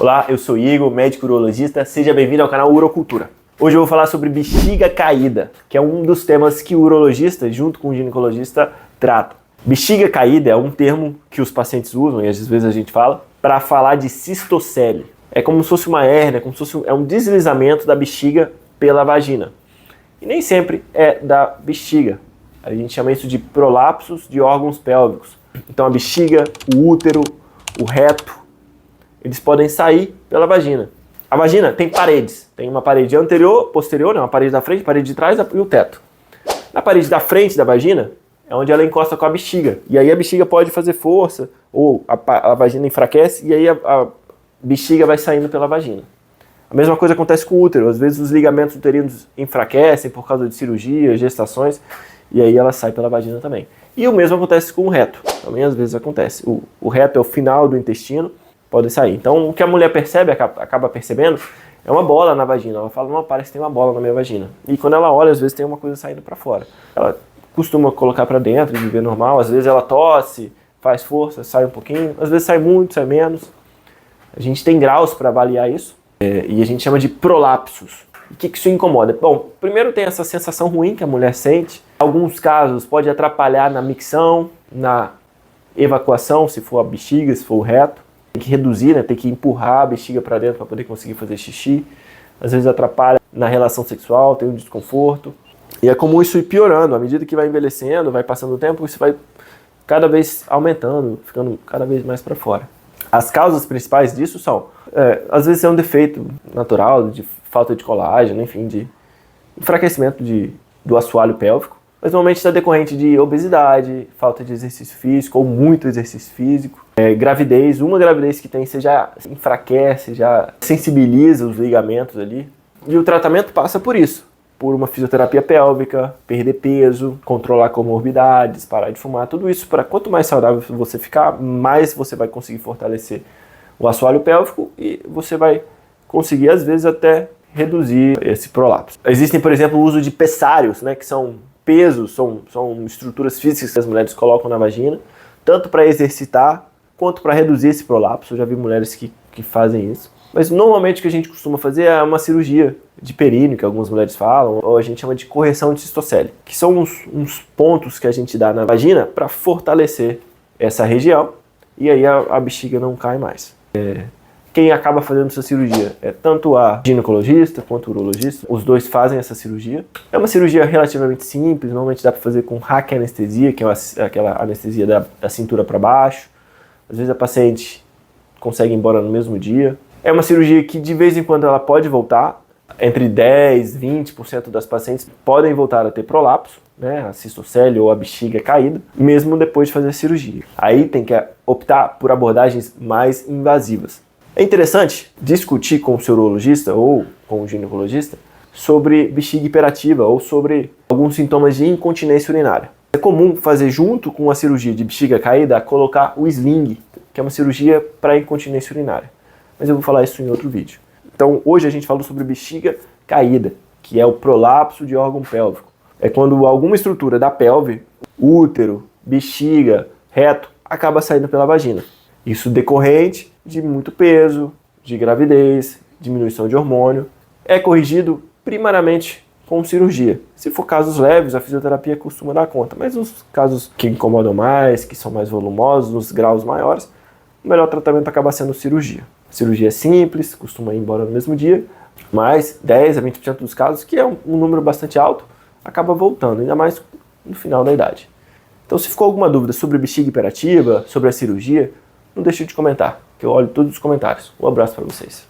Olá, eu sou Igor, médico urologista, seja bem-vindo ao canal Urocultura. Hoje eu vou falar sobre bexiga caída, que é um dos temas que o urologista, junto com o ginecologista, trata. Bexiga caída é um termo que os pacientes usam, e às vezes a gente fala, para falar de cistocele. É como se fosse uma hérnia, é um deslizamento da bexiga pela vagina. E nem sempre é da bexiga. A gente chama isso de prolapsos de órgãos pélvicos. Então a bexiga, o útero, o reto, eles podem sair pela vagina. A vagina tem paredes. Tem uma parede anterior, posterior, uma parede da frente, parede de trás e o teto. Na parede da frente da vagina é onde ela encosta com a bexiga. E aí a bexiga pode fazer força, ou a vagina enfraquece, e aí a bexiga vai saindo pela vagina. A mesma coisa acontece com o útero. Às vezes os ligamentos uterinos enfraquecem por causa de cirurgia, gestações, e aí ela sai pela vagina também. E o mesmo acontece com o reto. Também às vezes acontece. O reto é o final do intestino, pode sair. Então o que a mulher percebe, acaba percebendo, é uma bola na vagina. Ela fala, não, parece que tem uma bola na minha vagina. E quando ela olha, às vezes tem uma coisa saindo para fora. Ela costuma colocar para dentro e viver normal. Às vezes ela tosse, faz força, sai um pouquinho. Às vezes sai muito, sai menos. A gente tem graus para avaliar isso. E a gente chama de prolapsos. O que isso incomoda? Bom, primeiro tem essa sensação ruim que a mulher sente. Em alguns casos pode atrapalhar na micção, na evacuação, se for a bexiga, se for o reto. Tem que reduzir, né? Tem que empurrar a bexiga para dentro para poder conseguir fazer xixi. Às vezes atrapalha na relação sexual, tem um desconforto. E é comum isso ir piorando. À medida que vai envelhecendo, vai passando o tempo, isso vai cada vez aumentando, ficando cada vez mais para fora. As causas principais disso são, às vezes é um defeito natural, de falta de colágeno, enfim, de enfraquecimento do assoalho pélvico. Mas normalmente está decorrente de obesidade, falta de exercício físico ou muito exercício físico. Gravidez, uma gravidez que tem, você já enfraquece, já sensibiliza os ligamentos ali. E o tratamento passa por isso, por uma fisioterapia pélvica, perder peso, controlar comorbidades, parar de fumar, tudo isso para quanto mais saudável você ficar, mais você vai conseguir fortalecer o assoalho pélvico e você vai conseguir, às vezes, até reduzir esse prolapso. Existem, por exemplo, o uso de pessários, né, que são pesos, são estruturas físicas que as mulheres colocam na vagina, tanto para exercitar quanto para reduzir esse prolapso. Eu já vi mulheres que fazem isso. Mas normalmente o que a gente costuma fazer é uma cirurgia de períneo, que algumas mulheres falam, ou a gente chama de correção de cistocele, que são uns pontos que a gente dá na vagina para fortalecer essa região e aí a bexiga não cai mais. Quem acaba fazendo essa cirurgia é tanto a ginecologista quanto o urologista. Os dois fazem essa cirurgia. É uma cirurgia relativamente simples, normalmente dá para fazer com raquianestesia, que é aquela anestesia da cintura para baixo. Às vezes a paciente consegue ir embora no mesmo dia. É uma cirurgia que de vez em quando ela pode voltar. Entre 10% e 20% das pacientes podem voltar a ter prolapso, né, a cistocele ou a bexiga caída, mesmo depois de fazer a cirurgia. Aí tem que optar por abordagens mais invasivas. É interessante discutir com o seu urologista ou com o ginecologista sobre bexiga hiperativa ou sobre alguns sintomas de incontinência urinária. É comum fazer junto com a cirurgia de bexiga caída colocar o sling, que é uma cirurgia para incontinência urinária. Mas eu vou falar isso em outro vídeo. Então hoje a gente falou sobre bexiga caída, que é o prolapso de órgão pélvico. É quando alguma estrutura da pelve, útero, bexiga, reto, acaba saindo pela vagina. Isso decorrente de muito peso, de gravidez, diminuição de hormônio. É corrigido primariamente com cirurgia. Se for casos leves, a fisioterapia costuma dar conta. Mas os casos que incomodam mais, que são mais volumosos, nos graus maiores, o melhor tratamento acaba sendo cirurgia. A cirurgia é simples, costuma ir embora no mesmo dia, mas 10% a 20% dos casos, que é um número bastante alto, acaba voltando, ainda mais no final da idade. Então se ficou alguma dúvida sobre bexiga hiperativa, sobre a cirurgia, não deixe de comentar, que eu olho todos os comentários. Um abraço para vocês.